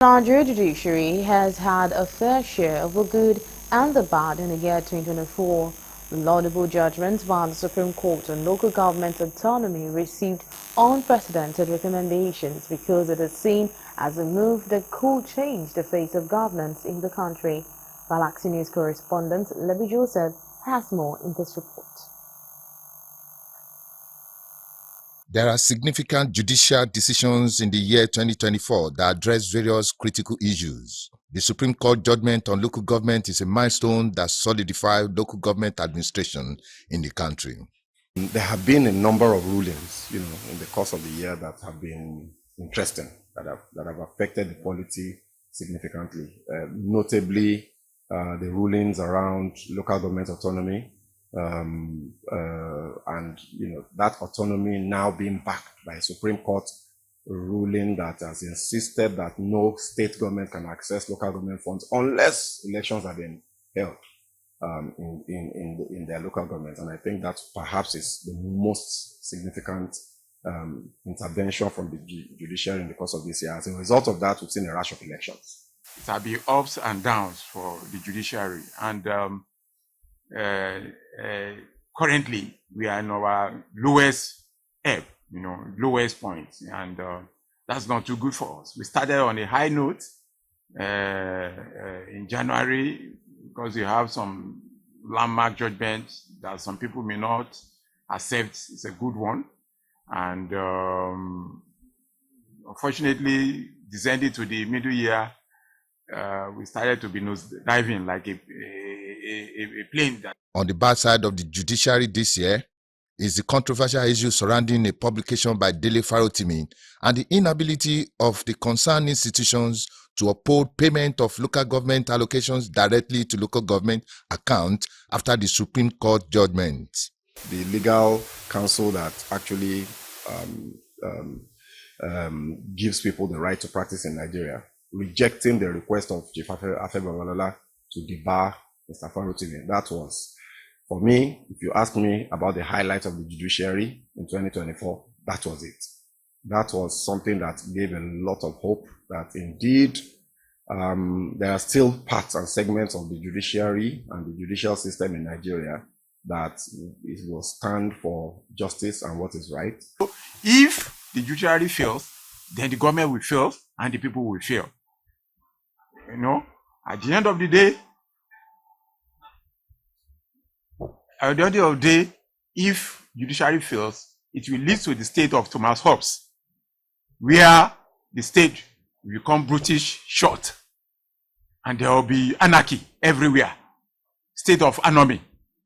Nigerian judiciary has had a fair share of the good and the bad in the year 2024. Laudable judgments by the Supreme Court on local government autonomy received unprecedented recommendations because it is seen as a move that could change the face of governance in the country. Galaxy News correspondent Levi Joseph has more in this report. There are significant judicial decisions in the year 2024 that address various critical issues. The Supreme Court judgment on local government is a milestone that solidified local government administration in the country. There have been a number of rulings, in the course of the year that have been interesting, that have affected the polity significantly. Notably, the rulings around local government autonomy, and that autonomy now being backed by a Supreme Court ruling that has insisted that no state government can access local government funds unless elections have been held in their local governments. And I think that perhaps is the most significant intervention from the judiciary in the course of this year. As a result of that, we've seen a rush of elections. It will be ups and downs for the judiciary, and currently we are in our lowest ebb, lowest point, and that's not too good for us. We started on a high note in January because we have some landmark judgments that some people may not accept. It's a good one, and unfortunately, descending to the middle year, we started to be nose diving like a plane. On the bad side of the judiciary this year is the controversial issue surrounding a publication by Dele Farotimi and the inability of the concerned institutions to uphold payment of local government allocations directly to local government accounts after the Supreme Court judgment. The legal counsel that actually gives people the right to practice in Nigeria, rejecting the request of Chief Afebawalola to debar Mr. Farotimi. That was, for me, if you ask me about the highlight of the judiciary in 2024, that was it. That was something that gave a lot of hope that indeed there are still parts and segments of the judiciary and the judicial system in Nigeria that it will stand for justice and what is right. If the judiciary fails, then the government will fail and the people will fail. At the end of the day, if judiciary fails, it will lead to the state of Thomas Hobbes, where the state will become brutish short, and there will be anarchy everywhere, state of anarchy.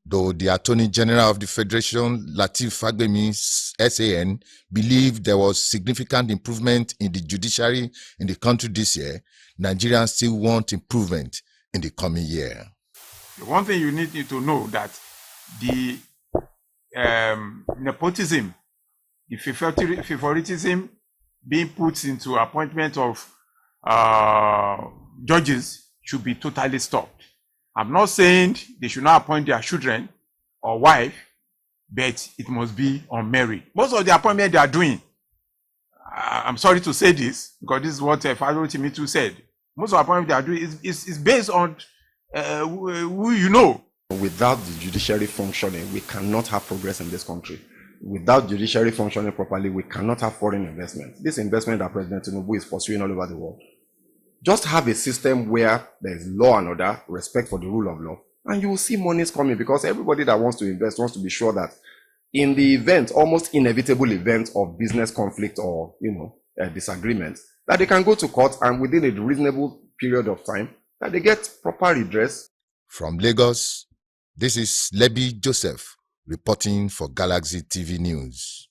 Though the Attorney General of the Federation, Lateef Fagbemi's SAN, believed there was significant improvement in the judiciary in the country this year, Nigerians still want improvement in the coming year. The one thing you need to know that the nepotism, the favoritism being put into appointment of judges should be totally stopped. I'm not saying they should not appoint their children or wife, but it must be on merit. Most of the appointments they are doing, I'm sorry to say this, because this is what Farotimi too said. Most of the appointments they are doing is based on who you know. Without the judiciary functioning, we cannot have progress in this country. Without judiciary functioning properly, we cannot have foreign investment. This investment that President Tinubu is pursuing all over the world. Just have a system where there is law and order, respect for the rule of law, and you will see monies coming, because everybody that wants to invest wants to be sure that in the event, almost inevitable event of business conflict or disagreement, that they can go to court and within a reasonable period of time, that they get proper redress. From Lagos, this is Levi Joseph reporting for Galaxy TV News.